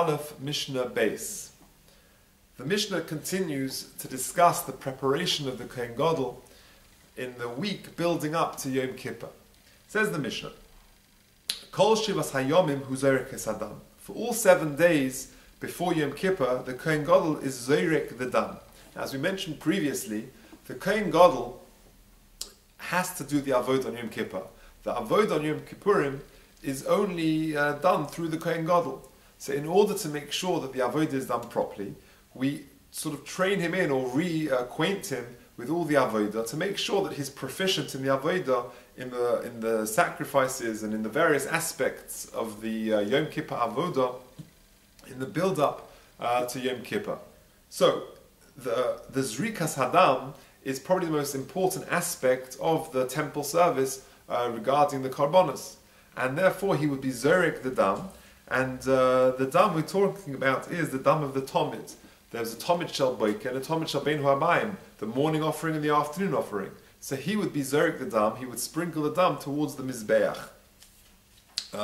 Aleph Mishnah Base. The Mishnah continues to discuss the preparation of the Kohen Gadol in the week building up to Yom Kippur. Says the Mishnah, Kol Shivas Hayomim Hu Zorek Es Hadam. For all 7 days before Yom Kippur, the Kohen Gadol is Zorek the Dam. As we mentioned previously, the Kohen Gadol has to do the Avodah on Yom Kippur. The Avodah on Yom Kippurim is only done through the Kohen Gadol. So in order to make sure that the Avodah is done properly, we sort of train him in or reacquaint him with all the Avodah to make sure that he's proficient in the Avodah, in the sacrifices and in the various aspects of the Yom Kippur Avodah, in the build-up to Yom Kippur. So the Zrikas Hadam is probably the most important aspect of the temple service regarding the Karbonos. And therefore he would be Zorek the Dam. And the Dam we're talking about is the Dam of the Tomid. There's a Tomid Shel Boiker and a Tomid Shel Bein Huabayim, the morning offering and the afternoon offering. So he would be Zorek the Dam, he would sprinkle the Dam towards the Mizbeach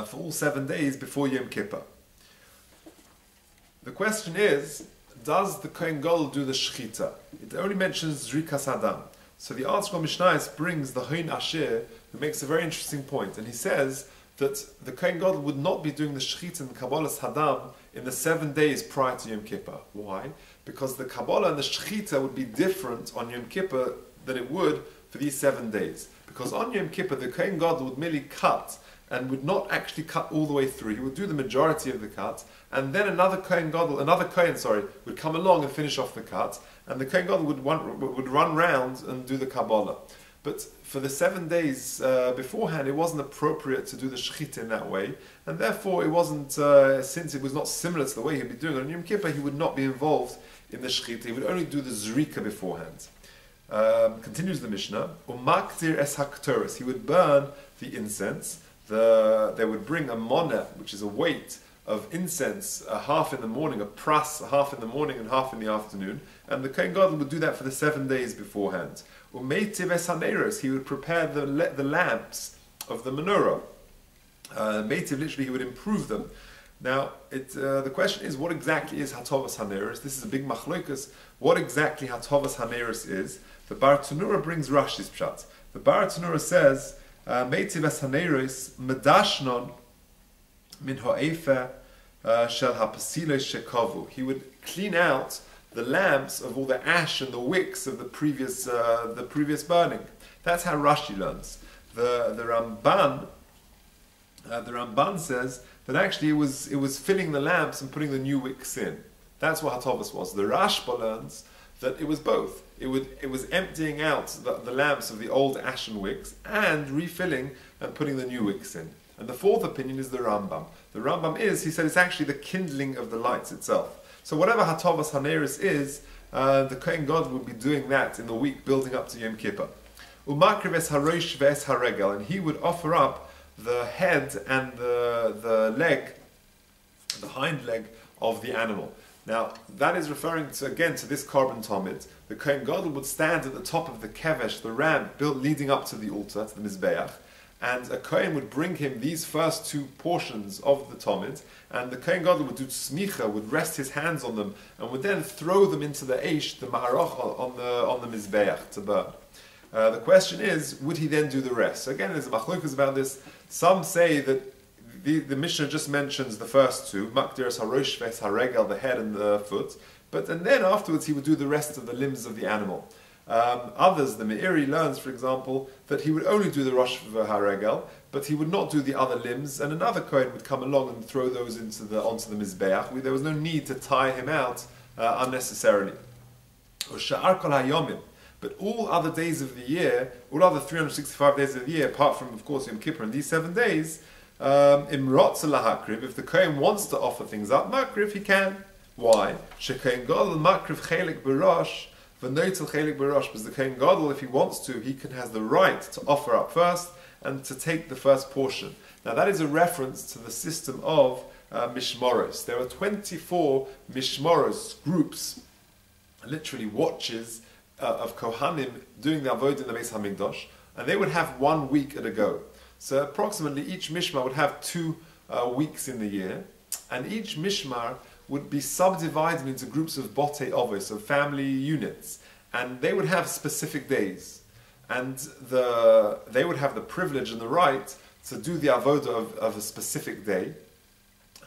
for all 7 days before Yom Kippur. The question is, does the Kohen Gadol do the Shechita? It only mentions Zrikas Hadam. So the article of Mishnah brings the Hoin Asher, who makes a very interesting point, and he says that the Kohen Gadol would not be doing the Shechita and Kabbalah's Hadam in the 7 days prior to Yom Kippur. Why? Because the Kabbalah and the Shechita would be different on Yom Kippur than it would for these 7 days. Because on Yom Kippur, the Kohen Gadol would merely cut and would not actually cut all the way through. He would do the majority of the cut, and then another Kohen, would come along and finish off the cut, and the Kohen Gadol would run round and do the Kabbalah. But for the 7 days beforehand, it wasn't appropriate to do the Shechita in that way, and therefore it wasn't, since it was not similar to the way he'd be doing it on Yom Kippur, he would not be involved in the Shechita. He would only do the Zrika beforehand. Continues the Mishnah, Umaktir es haktoros. He would burn the incense. They would bring a moneh, which is a weight of incense, half in the morning, a pras, half in the morning and half in the afternoon, and the Kohen Gadol would do that for the 7 days beforehand. Umeitiv es haneros. He would prepare the lamps of the menorah. Meitiv, literally, he would improve them. Now, the question is, what exactly is Hatovas Haneros? This is a big machlokas. What exactly Hatovas Haneros is? The Bar Tanura brings Rashi's pshat. The Bar Tanura says, Meitiv es Haneros medashnon min ha'efer shel ha'pasilos shekavu. He would clean out the lamps of all the ash and the wicks of the previous burning. That's how Rashi learns. The Ramban says that actually it was filling the lamps and putting the new wicks in. That's what Hatovas was. The Rashba learns that it was both. It was emptying out the lamps of the old ashen wicks and refilling and putting the new wicks in. And the fourth opinion is the Rambam. The Rambam he said it's actually the kindling of the lights itself. So whatever Hatovas Haneris is, the Kohen Gadol would be doing that in the week building up to Yom Kippur. Umakriv es harosh ve'es haregel, and he would offer up the head and the leg, the hind leg of the animal. Now, that is referring to, again, to this carbon tomid. The Kohen Gadol would stand at the top of the kevesh, the ramp built leading up to the altar, to the mizbeach, and a Kohen would bring him these first 2 portions of the tomid, and the Kohen Gadol would do tzmicha, would rest his hands on them, and would then throw them into the eish, the ma'arach, on the mizbeach to burn. The question is, would he then do the rest? So again, there's a machlokas about this. Some say that the Mishnah just mentions the first 2, Makdiras harosh ves haregel, the head and the foot, and then afterwards he would do the rest of the limbs of the animal. Others, the Meiri learns, for example, that he would only do the rosh v'haregel, but he would not do the other limbs, and another Kohen would come along and throw those onto the Mizbeach. There was no need to tie him out unnecessarily. But all other days of the year, all other 365 days of the year, apart from, of course, Yom Kippur and these 7 days, Imrotz lahakriv, if the Kohen wants to offer things up, makriv, he can. Why? Shekohen Gadol makriv chelik b'rosh, v'noitel chelik b'rosh, because the Kohen Gadol, if he wants to, has the right to offer up first and to take the first portion. Now that is a reference to the system of mishmoros. There are 24 mishmoros groups, literally watches, of Kohanim doing the avodah in the Beis Hamikdash, and they would have 1 week at a go. So approximately each mishmar would have 2 weeks in the year, and each mishmar would be subdivided into groups of botei ovos, so family units, and they would have specific days, and they would have the privilege and the right to do the avodah of a specific day,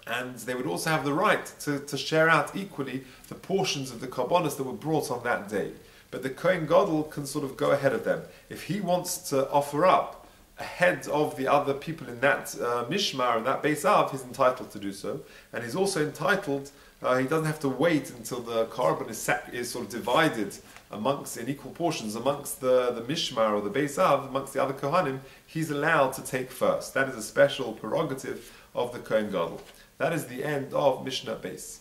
and they would also have the right to share out equally the portions of the karbonos that were brought on that day. But the Kohen Gadol can sort of go ahead of them. If he wants to offer up ahead of the other people in that mishmar, in that Beis Av, he's entitled to do so. And he's also entitled, he doesn't have to wait until the carbon is sort of divided in equal portions amongst the mishmar or the Beis Av, amongst the other Kohanim. He's allowed to take first. That is a special prerogative of the Kohen Gadol. That is the end of Mishnah Beis.